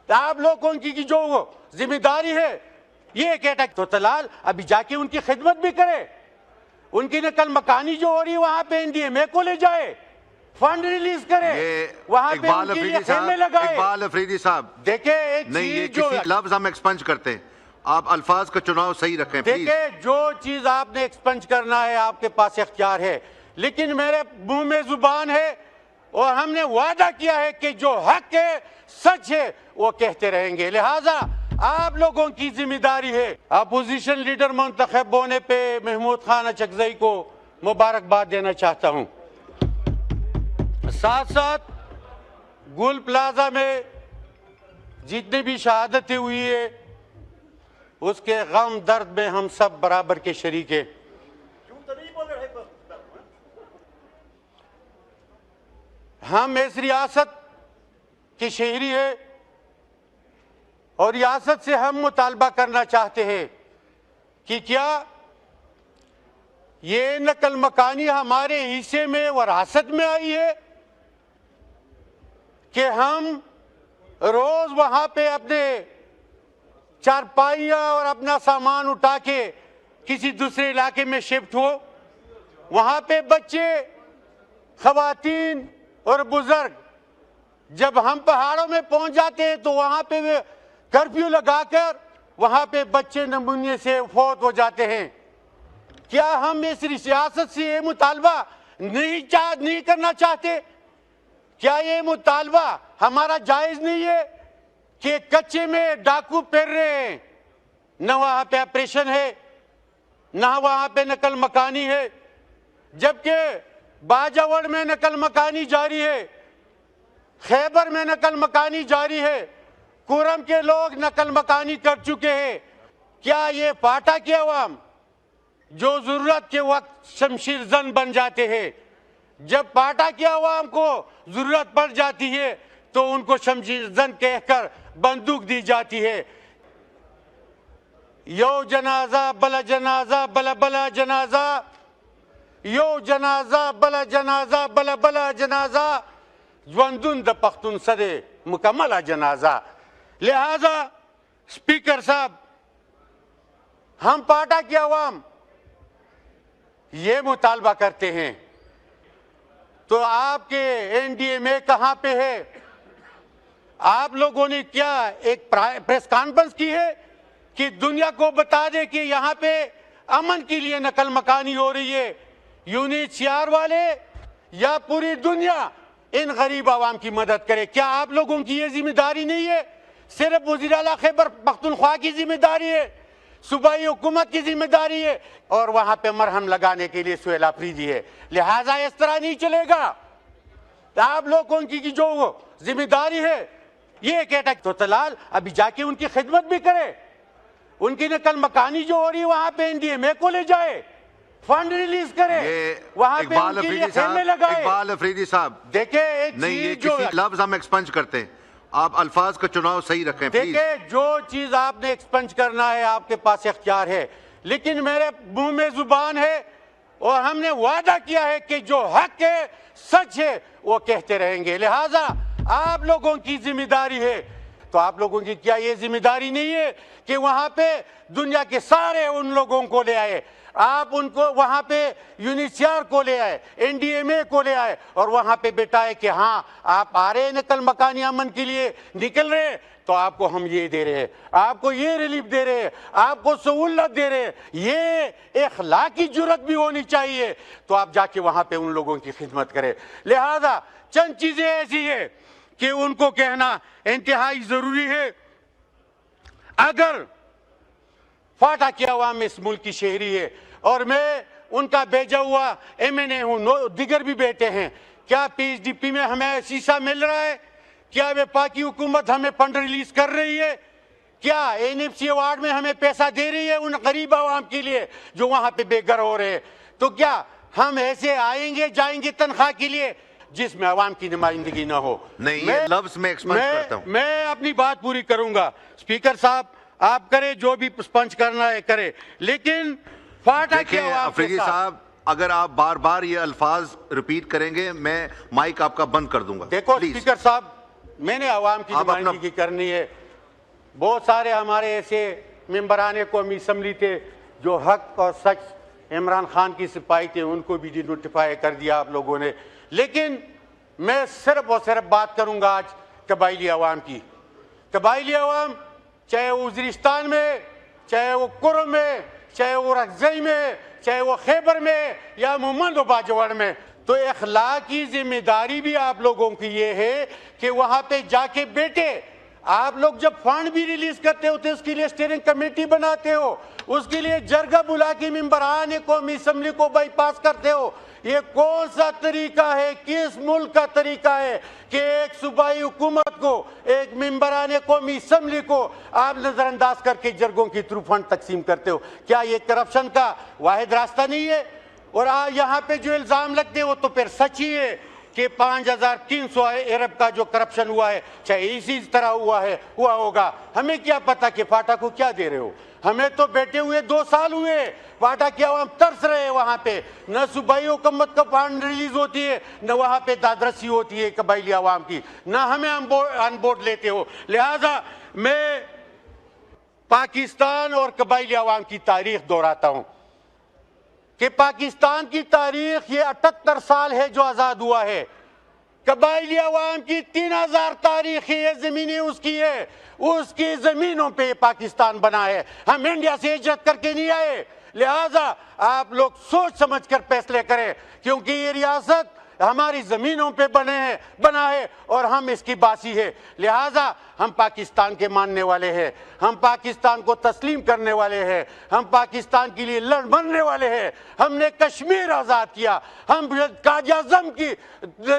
आप लोगों की जो जिम्मेदारी है ये कहता तो तलाल अभी जाके उनकी खिदमत भी करे, उनकी नकल मकानी जो हो रही है वहां पे एनडीएमए को ले जाए, फंड रिलीज करे, वहां पे उनके लिए खेमे लगाए। इकबाल अफरीदी साहब देखिए एक नहीं, ये चीज जो किसी लफ्ज हम एक्सपंज करते हैं, आप अल्फाज का चुनाव सही रखें। देखिए जो चीज आपने एक्सपंज करना है आपके पास इख्तियार है, लेकिन मेरे मुंह में जुबान है और हमने वादा किया है कि जो हक है सच है वो कहते रहेंगे। लिहाजा आप लोगों की जिम्मेदारी है। अपोजिशन लीडर मुंतखब होने पे महमूद खान अचकजई को मुबारकबाद देना चाहता हूं। साथ साथ गुल प्लाजा में जितनी भी शहादतें हुई है उसके गम दर्द में हम सब बराबर के शरीक हैं। हम इस रियासत के शहरी है और रियासत से हम मुतालबा करना चाहते हैं कि क्या ये नकल मकानी हमारे हिस्से में वरासत में आई है कि हम रोज वहां पे अपने चारपाइयां और अपना सामान उठा के किसी दूसरे इलाके में शिफ्ट हो, वहां पे बच्चे, खवातीन और बुजुर्ग जब हम पहाड़ों में पहुंच जाते हैं तो वहां पे वे कर्फ्यू लगाकर वहां पे बच्चे नमूने से फौत हो जाते हैं। क्या हम इस सियासत से ये मुतालबा नहीं करना चाहते? क्या ये मुतालबा हमारा जायज नहीं है कि कच्चे में डाकू फिर रहे हैं, न वहां पे ऑपरेशन है न वहां पे नकल मकानी है, जबकि बाजावर में नकल मकानी जारी है, खैबर में नकल मकानी जारी है, कुरम के लोग नकल मकानी कर चुके हैं। क्या ये फाटा के अवाम जो जरूरत के वक्त शमशीर जन बन जाते हैं, जब पाटा के अवाम को जरूरत पड़ जाती है तो उनको शमशीर जन कहकर बंदूक दी जाती है। यो जनाजा बला जनाजा बला बला जनाजा, यो जनाजा बला जनाजा बला बला जनाजा, ज्वंदुन द पख्तून सदे मुकम्मल जनाजा। लिहाजा स्पीकर साहब, हम पाटा की अवाम ये मुतालबा करते हैं तो आपके एनडीएमए कहां पे है? आप लोगों ने क्या एक प्रेस कॉन्फ्रेंस की है कि दुनिया को बता दे कि यहाँ पे अमन के लिए नकल मकानी हो रही है? यूनिट सीआर वाले या पूरी दुनिया इन गरीब आवाम की मदद करे? क्या आप लोगों की ये जिम्मेदारी नहीं है? सिर्फ वज़ीर आला खैबर पख्तूनख्वा की जिम्मेदारी है, सूबाई हुकूमत की जिम्मेदारी है और वहां पे मरहम लगाने के लिए सुहेल अफरीदी है। लिहाजा इस तरह नहीं चलेगा। आप लोगों की जो जिम्मेदारी है ये कहता तो तलाल अभी जाके उनकी खिदमत भी करे, उनकी नकल मकानी जो हो रही है वहां पे एनडीएमए को ले जाए, फंड रिलीज करे, वहां पे उनके लिए खेमे लगाए। इकबाल अफरीदी साहब देखिए एक नहीं, ये चीज जो किसी लफ्ज हम एक्सपंज करते हैं, आप अल्फाज का चुनाव सही रखें। देखिए जो चीज आपने एक्सपंज करना है आपके पास इख्तियार है, लेकिन मेरे मुंह में जुबान है और हमने वादा किया है कि जो हक है सच है वो कहते रहेंगे। लिहाजा आप लोगों की जिम्मेदारी है। तो आप लोगों की क्या ये जिम्मेदारी नहीं है कि वहां पे दुनिया के सारे उन लोगों को ले आए, आप उनको वहां पे यूनिसीआर को ले आए, एनडीएमए को ले आए और वहां पे बिठाए कि हाँ आप आ रहे हैं नकल मकानी अमन के लिए निकल रहे हैं तो आपको हम ये दे रहे हैं, आपको ये रिलीफ दे रहे हैं, आपको सहूलत दे रहे हैं। ये इखलाकी जुर्रत भी होनी चाहिए तो आप जाके वहां पे उन लोगों की खिदमत करें। लिहाजा चंद चीजें ऐसी है कि उनको कहना इंतहाई जरूरी है। अगर फाटा की अवाम इस मुल्क की शहरी है और मैं उनका भेजा हुआ एमएनए हूं, दिगर भी बेटे हैं, क्या पीएचडीपी में हमें शीशा मिल रहा है? क्या वफाकी हुकूमत हमें फंड रिलीज कर रही है? क्या एनएफसी अवार्ड में हमें पैसा दे रही है उन गरीब आवाम के लिए जो वहां पे बेघर हो रहे हैं? तो क्या हम ऐसे आएंगे जाएंगे तनख्वाह के लिए जिसमें आवाम की नुमाइंदगी ना हो? नहीं, ये लफ्ज में एक्सपंज करता हूं। मैं अपनी बात पूरी करूंगा। स्पीकर साहब आप करे जो भी स्पंज करना है करे, लेकिन फाटा के अफरीदी साहब अगर आप बार बार ये अल्फाज रिपीट करेंगे मैं माइक आपका बंद कर दूंगा। देखो स्पीकर साहब मैंने आवाम की आप नुमाइंदगी की करनी है। बहुत सारे हमारे ऐसे मेंबरान कौमी असम्बली थे जो हक और सच इमरान खान की सिपाही थे, उनको भी डिनोटिफाई कर दिया आप लोगों ने। लेकिन मैं सिर्फ और सिर्फ बात करूंगा आज कबायली अवाम की। कबायली अवाम चाहे वो वज़ीरिस्तान में, चाहे वो कुर्म में, चाहे वो रखजई में, चाहे वो खैबर में या मोहम्मद बाजवाड़ में, तो अखलाकी जिम्मेदारी भी आप लोगों की ये है कि वहां पे जाके बैठे। आप लोग जब फंड भी रिलीज करते हो तो उसके लिए स्टीयरिंग कमेटी बनाते हो, उसके लिए जरगा बुला के मेंबरान कौमी असम्बली को बाईपास करते हो। ये कौन सा तरीका है, किस मुल्क का तरीका है कि एक सूबाई हुकूमत को, एक मेंबरान कौमी असम्बली को आप नजरअंदाज करके जरगों के थ्रू फंड तकसीम करते हो? क्या ये करप्शन का वाहिद रास्ता नहीं है? और यहाँ पे जो इल्ज़ाम लगते हैं वो तो फिर सच ही है कि 5300 अरब का जो करप्शन हुआ है, चाहे इसी तरह हुआ होगा। हमें क्या पता कि फाटा को क्या दे रहे हो? हमें तो बैठे हुए 2 साल हुए, फाटा की आवाम तरस रहे। वहां पे न सूबाई हुकूमत का फंड रिलीज होती है, न वहां पे दादरसी होती है कबायली आवाम की, न हमें अनबोर्ड लेते हो। लिहाजा मैं पाकिस्तान और कबायली आवाम की तारीख दोहराता हूं कि पाकिस्तान की तारीख ये 78 साल है जो आजाद हुआ है। कबायली अवाम की 3000 तारीख है, जमीनें उसकी है, उसकी जमीनों पे पाकिस्तान बना है। हम इंडिया से हिजरत करके नहीं आए। लिहाजा आप लोग सोच समझ कर फैसले करें, क्योंकि ये रियासत हमारी जमीनों पे बना है और हम इसकी बासी है। लिहाजा हम पाकिस्तान के मानने वाले हैं, हम पाकिस्तान को तस्लीम करने वाले हैं, हम पाकिस्तान के लिए लड़ मरने वाले हैं। हमने कश्मीर आज़ाद किया, हम काज़ी-ए-आज़म की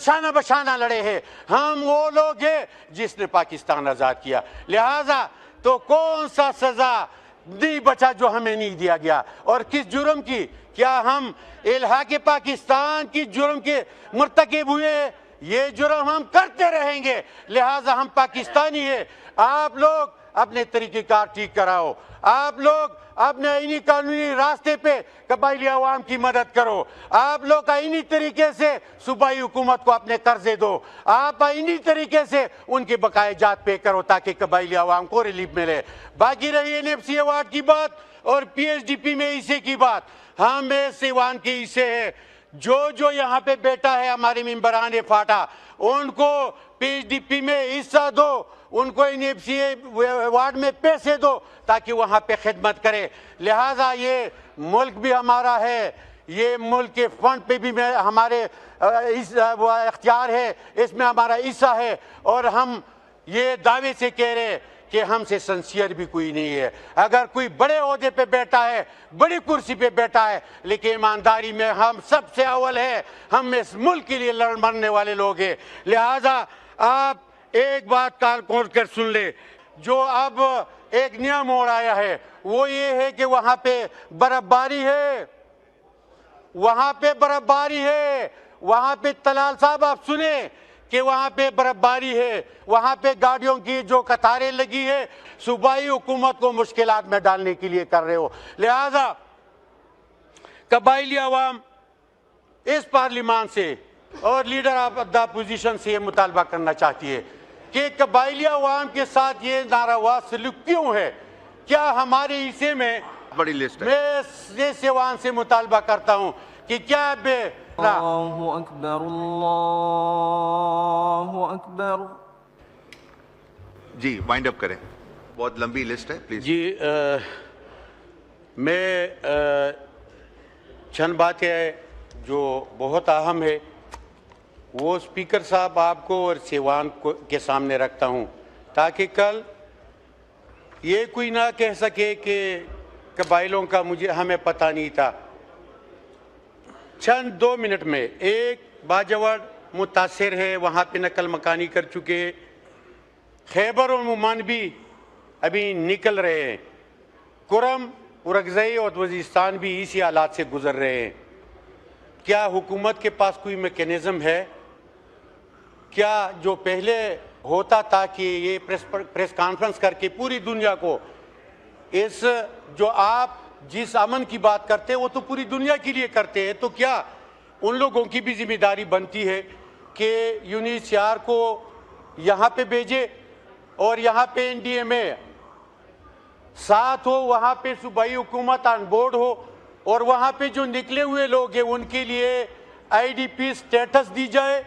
शाना बशाना लड़े हैं। हम वो लोग हैं जिसने पाकिस्तान आज़ाद किया। लिहाजा तो कौन सा सज़ा नहीं बचा जो हमें नहीं दिया गया, और किस जुर्म की? क्या हम इल्हाक़े पाकिस्तान की जुर्म के मुर्तकिब हुए? ये जुर्म हम करते रहेंगे। लिहाजा हम पाकिस्तानी हैं। आप लोग अपने तरीक़ेकार ठीक कराओ, आप लोग अपने आईनी कानूनी रास्ते पे कबायली अवाम की मदद करो, आप लोग आईनी तरीके से सूबाई हुकूमत को अपने कर्जे दो, आप आईनी तरीके से उनके बकाया जात पे करो ताकि कबायली अवाम को रिलीफ मिले। बाकी रही NFC अवार्ड की बात और PHDP में हिस्से की बात, हम सिवान के हिस्से है। जो यहाँ पे बैठा है हमारे मेंबरान फाटा, उनको PHDP में हिस्सा दो, उनको NFC अवार्ड में पैसे दो ताकि वहाँ पे खिदमत करे। लिहाजा ये मुल्क भी हमारा है, ये मुल्क के फंड पे भी हमारे इख्तियार है, इसमें हमारा हिस्सा है। और हम ये दावे से कह रहे हैं कि हमसे सिंसियर भी कोई नहीं है। अगर कोई बड़े ओहदे पे बैठा है, बड़ी कुर्सी पे बैठा है, लेकिन ईमानदारी में हम सबसे अव्वल है, हम इस मुल्क के लिए लड़ मरने वाले लोग हैं। लिहाजा आप एक बात कान खोल कर सुन ले, जो अब एक नया मोड़ आया है वो ये है कि वहां पे बर्फबारी है, वहां पे बर्फबारी है, वहां पे तलाल साहब आप सुने कि वहां पे बर्फबारी है, वहां पे गाड़ियों की जो कतारें लगी है, सूबाई हुकूमत को मुश्किलात में डालने के लिए कर रहे हो। लिहाजा कबायली अवाम इस पार्लियामान से और लीडर ऑफ द अपोजिशन से ये मुतालबा करना चाहती है कि कबायली अवाम के साथ ये नारावा सलूक क्यों है? क्या हमारे हिस्से में बड़ी लिस्ट है। मैं सिवान से मुतालबा करता हूँ कि क्या अल्लाहु अकबर, अल्लाहु अकबर। जी वाइंड अप करें, बहुत लंबी लिस्ट है प्लीज। जी मैं चंद बातें जो बहुत अहम है वो स्पीकर साहब आपको और सिवान के सामने रखता हूं, ताकि कल ये कोई ना कह सके कि कबाइलों का हमें पता नहीं था। चंद 2 मिनट में, एक बाजवाड़ मुतासिर है, वहाँ पे नकल मकानी कर चुके, खैबर और मुमान भी अभी निकल रहे हैं, कुरम उरगज़ई और वज़ीरिस्तान भी इसी हालात से गुजर रहे हैं। क्या हुकूमत के पास कोई मैकेनिज़्म है? क्या जो पहले होता था कि ये प्रेस कॉन्फ्रेंस करके पूरी दुनिया को इस जो आप जिस अमन की बात करते हैं वो तो पूरी दुनिया के लिए करते हैं, तो क्या उन लोगों की भी जिम्मेदारी बनती है कि UNHCR को यहाँ पे भेजे और यहाँ पे एनडीए में साथ हो, वहाँ पे सूबाई हुकूमत ऑन बोर्ड हो और वहाँ पे जो निकले हुए लोग हैं उनके लिए आईडीपी स्टेटस दी जाए,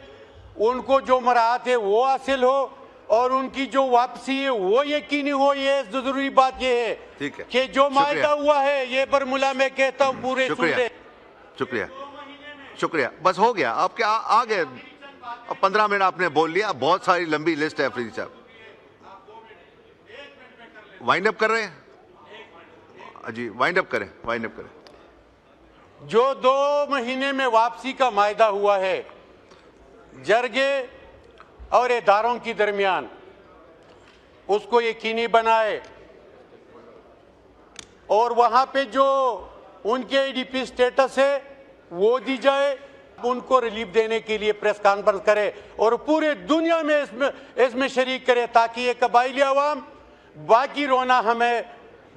उनको जो मराहत है वो हासिल हो और उनकी जो वापसी है वो यकीनी हो। ये जरूरी बात ये है ठीक है, कि जो मायदा हुआ है ये बरमुला मैं कहता हूँ पूरे शुक्रिया शुक्रिया शुक्रिया। बस हो गया, आपके आ गए। अब 15 मिनट आपने बोल लिया, बहुत सारी लंबी लिस्ट है। अफरीदी साहब वाइंड अप कर रहे हैं जी, वाइंड अप करें, वाइंड अप करें। जो 2 महीने में वापसी का मायदा हुआ है जरगे और इदारों की दरमियान, उसको यकीनी बनाए और वहां पे जो उनके आईडीपी स्टेटस है वो दी जाए, उनको रिलीफ देने के लिए प्रेस कॉन्फ्रेंस करे और पूरे दुनिया में इसमें शरीक करे ताकि ये कबाइली अवाम बाकी रोना हमें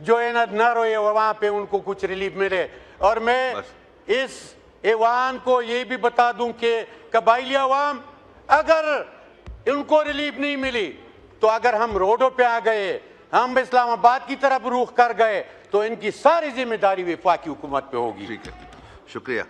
जो है ना रोए, वहां पे उनको कुछ रिलीफ मिले। और मैं इस ऐवान को ये भी बता दूं कि कबाइली अवाम अगर इनको रिलीफ नहीं मिली तो अगर हम रोडों पे आ गए, हम इस्लामाबाद की तरफ रुख कर गए तो इनकी सारी जिम्मेदारी वफाकी हुकूमत पे होगी। ठीक है, शुक्रिया।